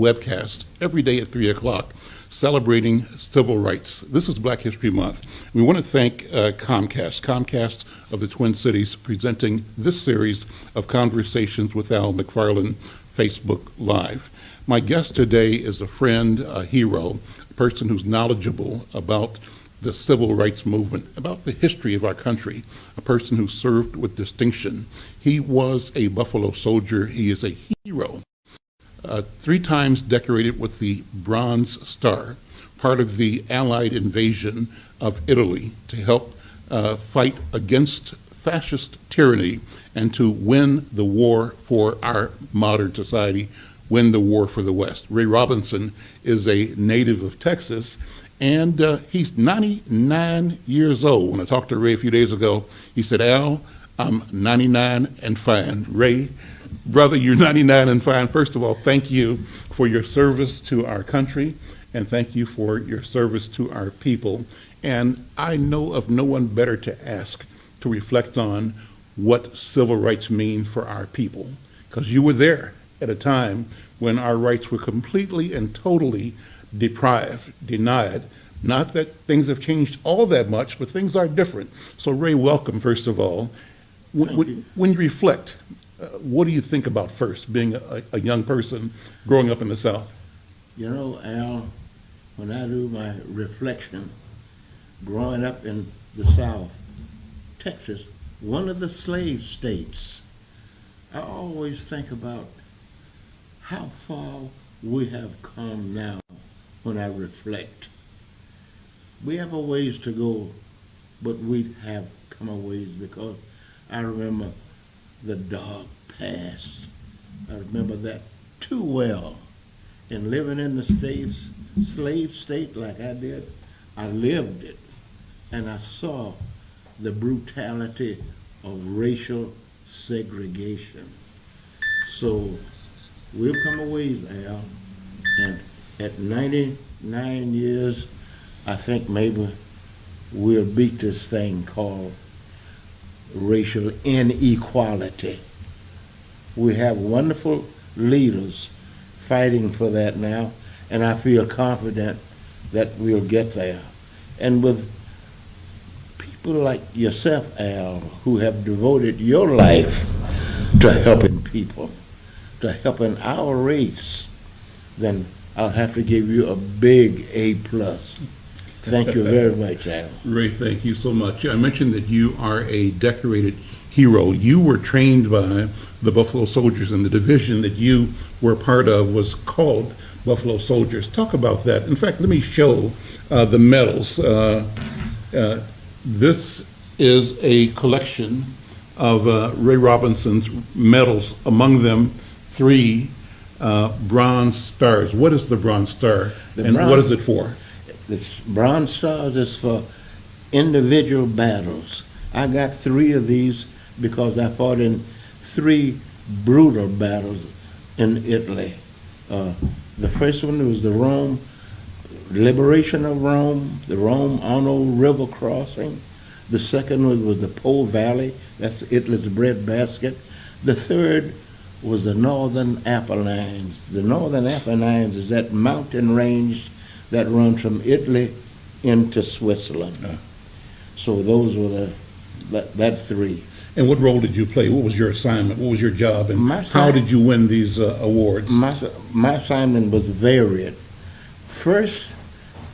webcast every day at 3 o'clock celebrating civil rights. This is Black History Month. We want to thank Comcast of the Twin Cities, presenting this series of Conversations with Al McFarlane Facebook Live. My guest today is a friend, a hero, a person who's knowledgeable about the civil rights movement, about the history of our country, a person who served with distinction. He was a Buffalo Soldier. He is a hero. 3 times decorated with the Bronze Star, part of the Allied invasion of Italy to help fight against fascist tyranny and to win the war for our modern society, win the war for the West. Ray Robinson is a native of Texas, and he's 99 years old. When I talked to Ray a few days ago, he said, "Al, I'm 99 and fine." Ray, brother, you're 99 and fine. First of all, thank you for your service to our country, and thank you for your service to our people. And I know of no one better to ask to reflect on what civil rights mean for our people, because you were there at a time when our rights were completely and totally deprived, denied. Not that things have changed all that much, but things are different. So Ray, welcome, first of all. When you reflect, what do you think about first, being a young person growing up in the South? You know, Al, when I do my reflection, growing up in the South, Texas, one of the slave states, I always think about how far we have come now when I reflect. We have a ways to go, but we have come a ways, because I remember the dark past. I remember that too well. And living in the slave state like I did, I lived it. And I saw the brutality of racial segregation. So we've come a ways, Al. And at 99 years, I think maybe we'll beat this thing called racial inequality. We have wonderful leaders fighting for that now, and I feel confident that we'll get there. And with people like yourself, Al, who have devoted your life to helping people, to helping our race, then I'll have to give you a big A+. Thank you very much, Al. Ray, thank you so much. I mentioned that you are a decorated hero. You were trained by the Buffalo Soldiers, and the division that you were part of was called Buffalo Soldiers. Talk about that. In fact, let me show the medals. This is a collection of Ray Robinson's medals, among them 3 Bronze Stars. What is the Bronze Star, and what is it for? The Bronze Stars is for individual battles. I got 3 of these because I fought in 3 brutal battles in Italy. The first one was the liberation of Rome, the Rome-Arno River crossing. The second one was the Po Valley, that's Italy's breadbasket. The third was the Northern Apennines. The Northern Apennines is that mountain range that runs from Italy into Switzerland. So those were that 3. And what role did you play? What was your assignment? What was your job? And how did you win these awards? My assignment was varied. First,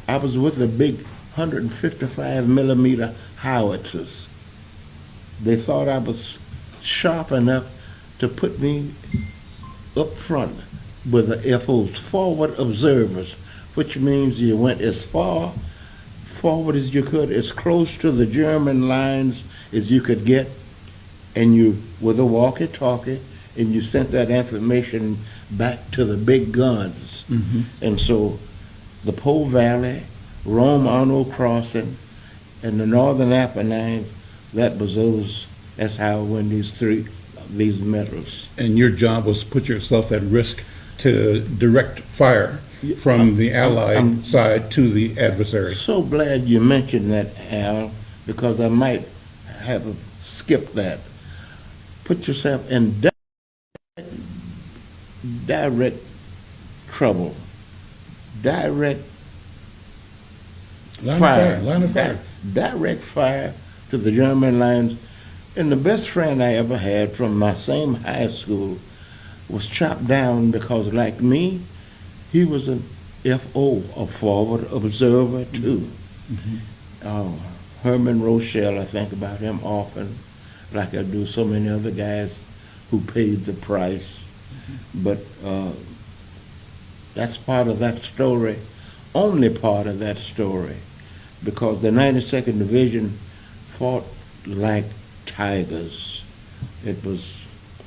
I was with the big 155 millimeter howitzers. They thought I was sharp enough to put me up front with the FOs, forward observers, which means you went as far forward as you could, as close to the German lines as you could get, and you, with a walkie-talkie, and you sent that information back to the big guns. Mm-hmm. And so the Po Valley, Rome-Arno crossing, and the Northern Apennines, that's how I won these medals. And your job was to put yourself at risk to direct fire from the Allied side to the adversary. So glad you mentioned that, Al, because I might have skipped that. Put yourself in direct trouble, direct Line of fire. direct fire to the German lines. And the best friend I ever had from my same high school was chopped down because, like me, he was an FO, a forward observer too. Herman Rochelle, I think about him often, like I do so many other guys who paid the price. But that's part of that story, only part of that story, because the 92nd Division fought like tigers.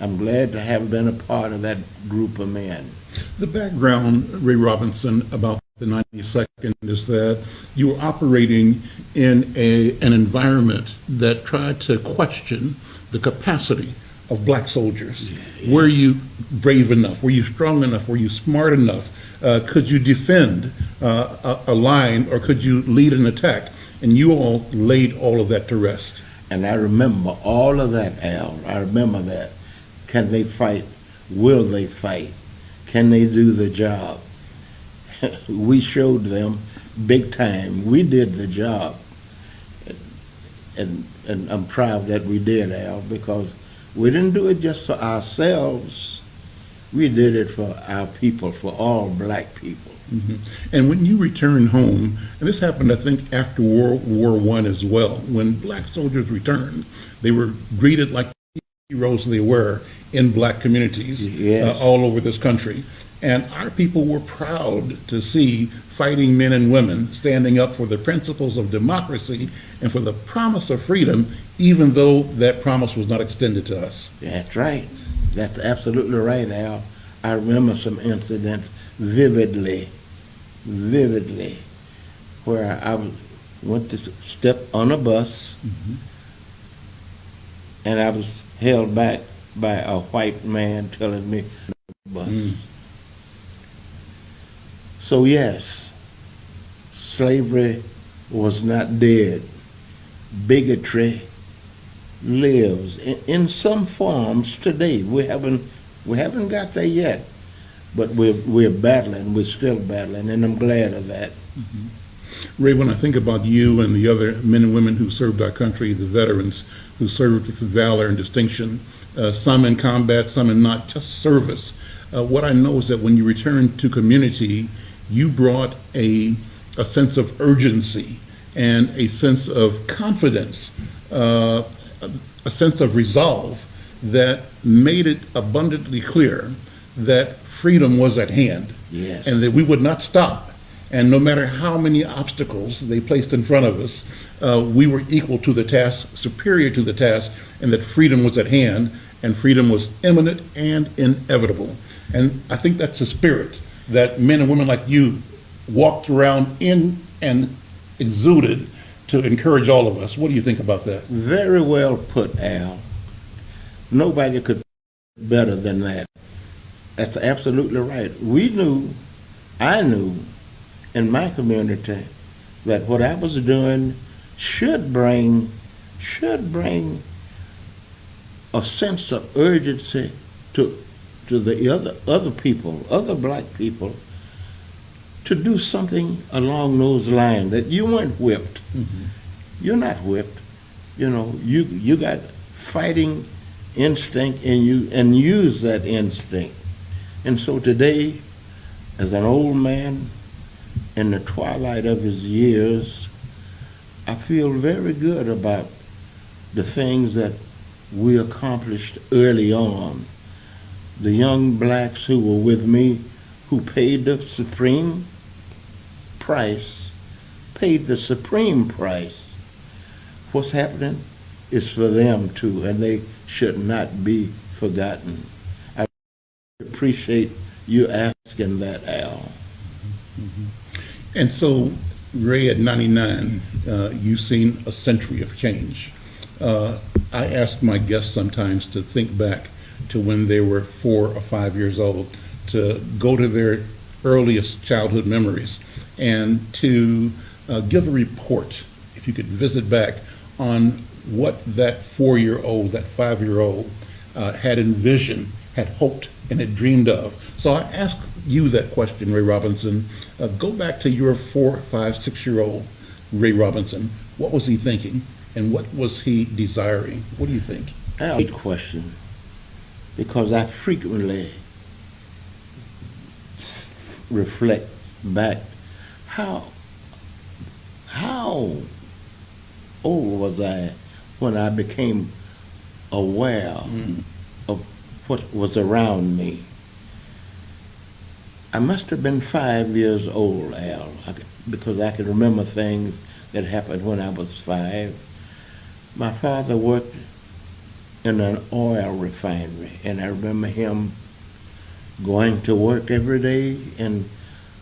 I'm glad to have been a part of that group of men. The background, Ray Robinson, about the 92nd is that you were operating in an environment that tried to question the capacity of black soldiers. Yeah. Were you brave enough? Were you strong enough? Were you smart enough? Could you defend a line, or could you lead an attack? And you all laid all of that to rest. And I remember all of that, Al. I remember that. Can they fight? Will they fight? Can they do the job? We showed them big time. We did the job. And I'm proud that we did, Al, because we didn't do it just for ourselves. We did it for our people, for all black people. And when you returned home, and this happened, I think, after World War I as well, when black soldiers returned, they were greeted like the heroes they were in black communities. Yes. All over this country. And our people were proud to see fighting men and women standing up for the principles of democracy and for the promise of freedom, even though that promise was not extended to us. That's right. That's absolutely right, Al. I remember some incidents vividly, where I went to step on a bus, and I was held back by a white man telling me the bus. So yes, slavery was not dead. Bigotry lives in some forms today. We haven't got there yet, but we're battling. We're still battling, and I'm glad of that. Ray, when I think about you and the other men and women who served our country, the veterans who served with valor and distinction, some in combat, some in not just service, what I know is that when you returned to community, you brought a sense of urgency and a sense of confidence, a sense of resolve that made it abundantly clear that freedom was at hand. Yes. And that we would not stop. And no matter how many obstacles they placed in front of us, we were equal to the task, superior to the task, and that freedom was at hand, and freedom was imminent and inevitable. And I think that's the spirit that men and women like you walked around in and exuded to encourage all of us. What do you think about that? Very well put, Al. Nobody could better than that. That's absolutely right. I knew in my community that what I was doing should bring a sense of urgency to the other people, other black people, to do something along those lines, that you weren't whipped. You're not whipped. You got fighting instinct in you, and use that instinct. And so today, as an old man in the twilight of his years, I feel very good about the things that we accomplished early on. The young blacks who were with me, who paid the supreme price. What's happening is for them too, and they should not be forgotten. I appreciate you asking that, Al. And so, Ray, at 99, you've seen a century of change. I ask my guests sometimes to think back to when they were 4 or 5 years old, to go to their earliest childhood memories, and to give a report, if you could visit back, on what that 4-year-old, that 5-year-old had envisioned, had hoped and had dreamed of. So I ask you that question, Ray Robinson. Go back to your 4, 5, 6-year-old Ray Robinson. What was he thinking, and what was he desiring? What do you think? Great question, because I frequently reflect back how old was I when I became aware of what was around me. I must have been 5 years old, Al, because I can remember things that happened when I was 5. My father worked in an oil refinery, and I remember him going to work every day, and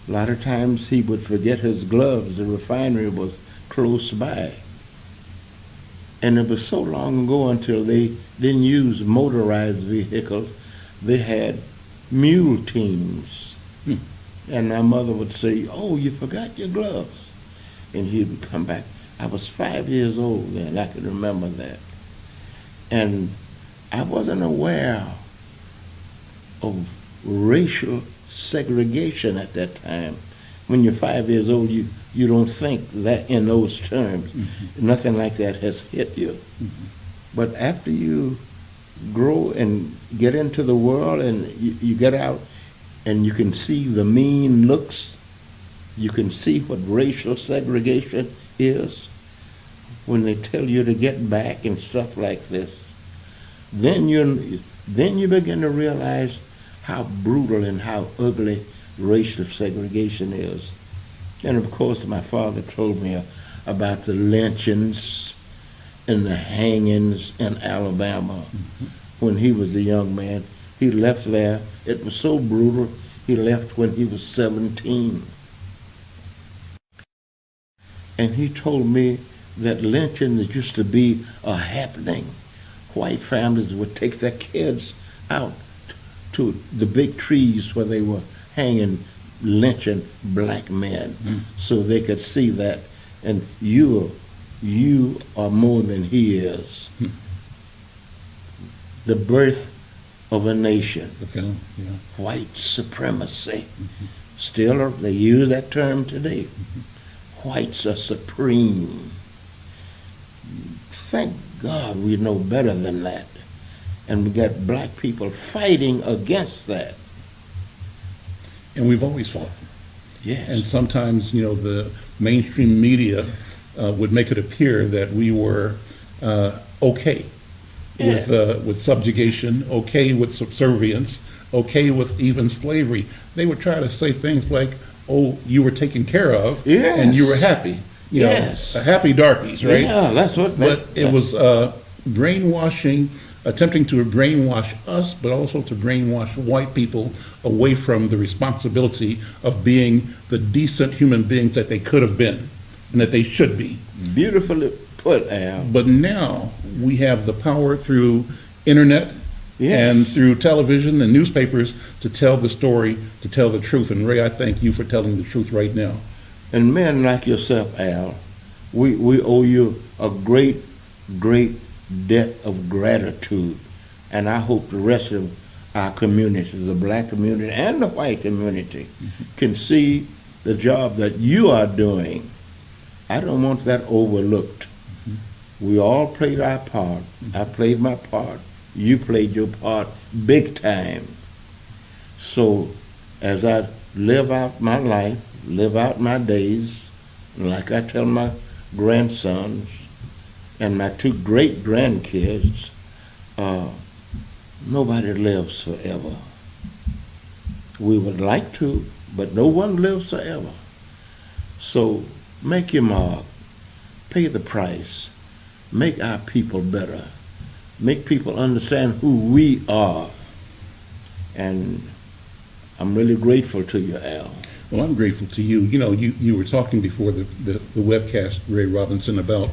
a lot of times he would forget his gloves. The refinery was close by. And it was so long ago until they didn't use motorized vehicles. They had mule teams. And my mother would say, "Oh, you forgot your gloves." And he would come back. I was 5 years old then. I can remember that. And I wasn't aware of racial segregation at that time. When you're 5 years old, you don't think that in those terms. Nothing like that has hit you. But after you grow and get into the world and you get out and you can see the mean looks, you can see what racial segregation is when they tell you to get back and stuff like this. Then you begin to realize how brutal and how ugly racial segregation is. And of course, my father told me about the lynchings and the hangings in Alabama when he was a young man. He left there. It was so brutal, he left when he was 17. And he told me that lynchings used to be a happening. White families would take their kids out to the big trees where they were hanging, lynching black men, so they could see that. And you are more than he is. The birth of a nation. Okay, yeah. White supremacy. Still, they use that term today. Whites are supreme. Thank God we know better than that. And we got black people fighting against that. And we've always fought. Yes. And sometimes, the mainstream media would make it appear that we were okay Yes. with subjugation, okay with subservience, okay with even slavery. They would try to say things like, "Oh, you were taken care of, Yes. and you were happy." Yes. Happy darkies, right? Yeah, that's what. But it was brainwashing, attempting to brainwash us, but also to brainwash white people away from the responsibility of being the decent human beings that they could have been and that they should be. Beautifully put, Al. But now we have the power through internet Yes. and through television and newspapers to tell the story, to tell the truth. And Ray, I thank you for telling the truth right now. And men like yourself, Al, we owe you a great, great debt of gratitude. And I hope the rest of our community, the black community and the white community, can see the job that you are doing. I don't want that overlooked. We all played our part. I played my part. You played your part big time. So as I live out my life, live out my days, like I tell my grandsons and my 2 great grandkids, nobody lives forever. We would like to, but no one lives forever. So make your mark, pay the price, make our people better, make people understand who we are. And I'm really grateful to you, Al. Well, I'm grateful to you. You were talking before the webcast, Ray Robinson, about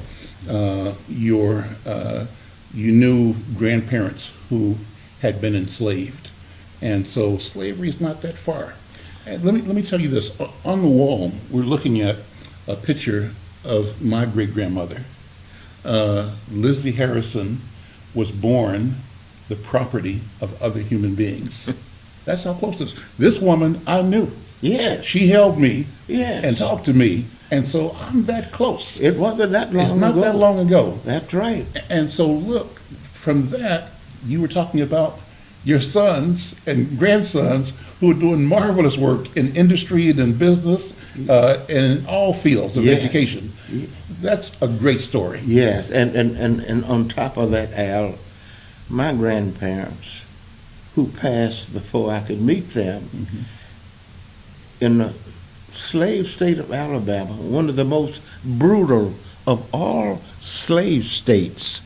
you knew grandparents who had been enslaved. And so slavery is not that far. And let me tell you this. On the wall, we're looking at a picture of my great-grandmother. Lizzie Harrison was born the property of other human beings. That's how close this woman I knew. Yes. She held me Yes. and talked to me, and so I'm that close. It wasn't that long It's not ago. that long ago. That's right. And so look, from that, you were talking about your sons and grandsons who are doing marvelous work in industry and in business, and in all fields of Yes. education. That's a great story. Yes, and on top of that, Al, my grandparents, who passed before I could meet them, in the slave state of Alabama, one of the most brutal of all slave states,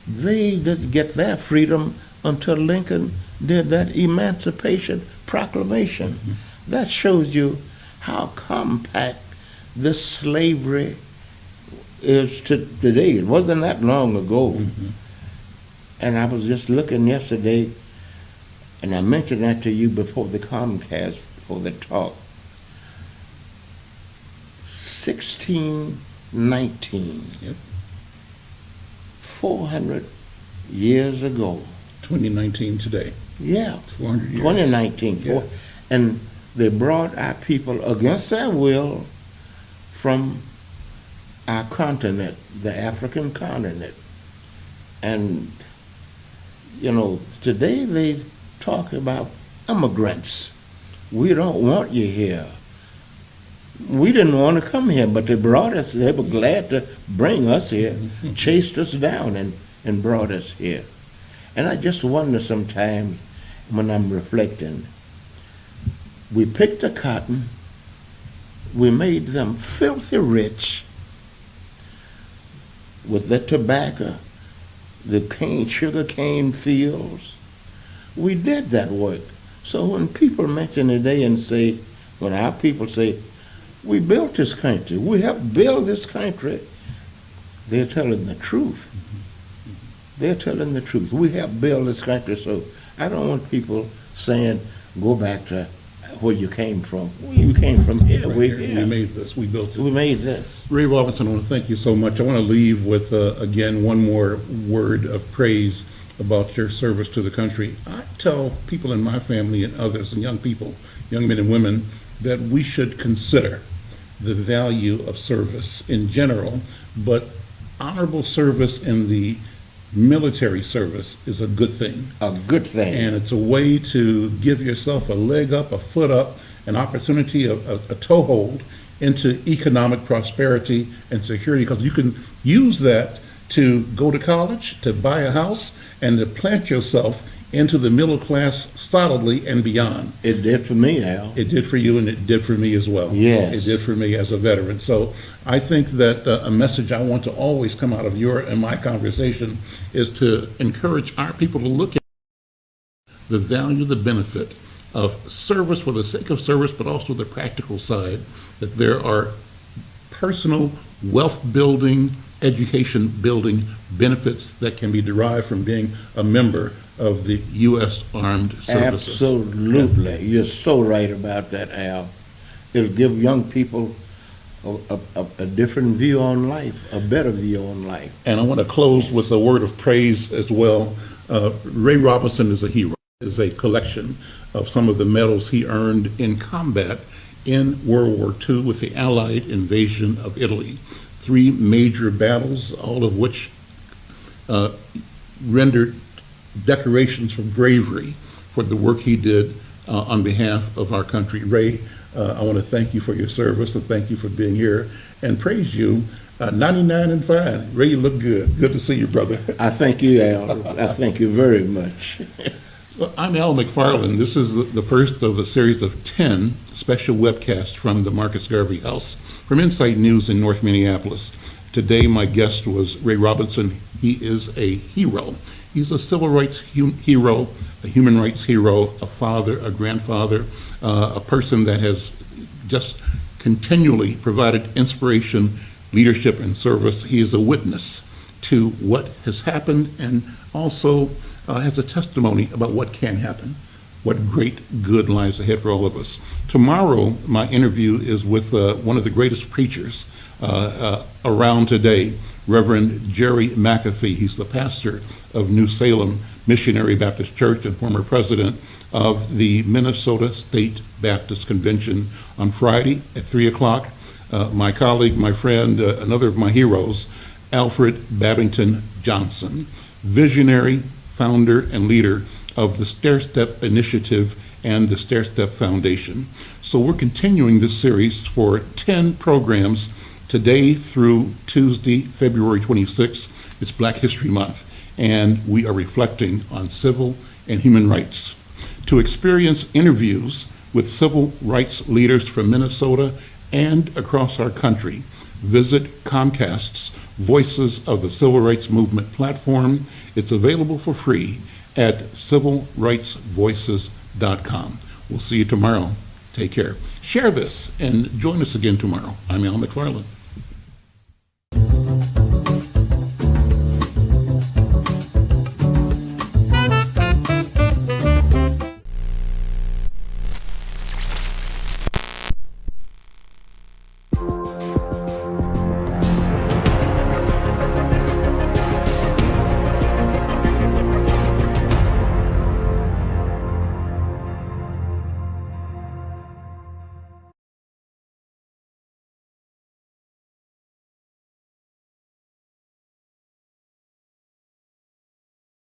they didn't get their freedom until Lincoln did that Emancipation Proclamation. That shows you how compact this slavery is today. It wasn't that long ago. And I was just looking yesterday, and I mentioned that to you before the Comcast, before the talk. 1619. Yep. 400 years ago. 2019 today, Yeah, 400 years. 2019. Yeah. And they brought our people against their will from our continent, the African continent. And, you know, today they talk about immigrants. We don't want you here. We didn't want to come here, but they brought us. They were glad to bring us here, chased us down and brought us here. And I just wonder sometimes when I'm reflecting, we picked the cotton, we made them filthy rich with the tobacco, the sugar cane fields. We did that work. So when people mention today and say, when our people say, we built this country, we helped build this country, they're telling the truth. They're telling the truth. We helped build this country, so I don't want people saying, go back to where you came from. You came from here. Right We're here. here. We made this, we built it. We made this. Ray Robinson, I want to thank you so much. I want to leave with, again, one more word of praise about your service to the country. I tell people in my family and others, and young people, young men and women, that we should consider the value of service in general, but honorable service in the military service is a good thing. A good thing. And it's a way to give yourself a leg up, a foot up, an opportunity, a toehold into economic prosperity and security, because you can use that to go to college, to buy a house, and to plant yourself into the middle class solidly and beyond. It did for me, Al. It did for you, and it did for me as well. Yes. It did for me as a veteran. So I think that a message I want to always come out of your and my conversation is to encourage our people to look at the value, the benefit of service for the sake of service, but also the practical side, that there are personal wealth building, education building benefits that can be derived from being a member of the U.S. Armed Services. Absolutely. You're so right about that, Al. It'll give young people a different view on life, a better view on life. And I want to close with a word of praise as well. Ray Robinson is a hero, is a collection of some of the medals he earned in combat in World War II with the Allied invasion of Italy. 3 major battles, all of which rendered decorations for bravery for the work he did on behalf of our country. Ray, I want to thank you for your service and thank you for being here and praise you. 99 and fine. Ray, you look good. Good to see you, brother. I thank you, Al. I thank you very much. Well, I'm Al McFarlane. This is the first of a series of 10 special webcasts from the Marcus Garvey House from Insight News in North Minneapolis. Today, my guest was Ray Robinson. He is a hero. He's a civil rights hero, a human rights hero, a father, a grandfather, a person that has just continually provided inspiration, leadership, and service. He is a witness to what has happened and also has a testimony about what can happen, what great good lies ahead for all of us. Tomorrow, my interview is with one of the greatest preachers around today, Reverend Jerry McAfee. He's the pastor of New Salem Missionary Baptist Church and former president of the Minnesota State Baptist Convention, on Friday at 3 o'clock. My colleague, my friend, another of my heroes, Alfred Babington Johnson, visionary, founder, and leader of the Stair Step Initiative and the Stair Step Foundation. So we're continuing this series for 10 programs today through Tuesday, February 26th. It's Black History Month, and we are reflecting on civil and human rights. To experience interviews with civil rights leaders from Minnesota and across our country, visit Comcast's Voices of the Civil Rights Movement platform. It's available for free at civilrightsvoices.com. We'll see you tomorrow. Take care. Share this and join us again tomorrow. I'm Al McFarlane.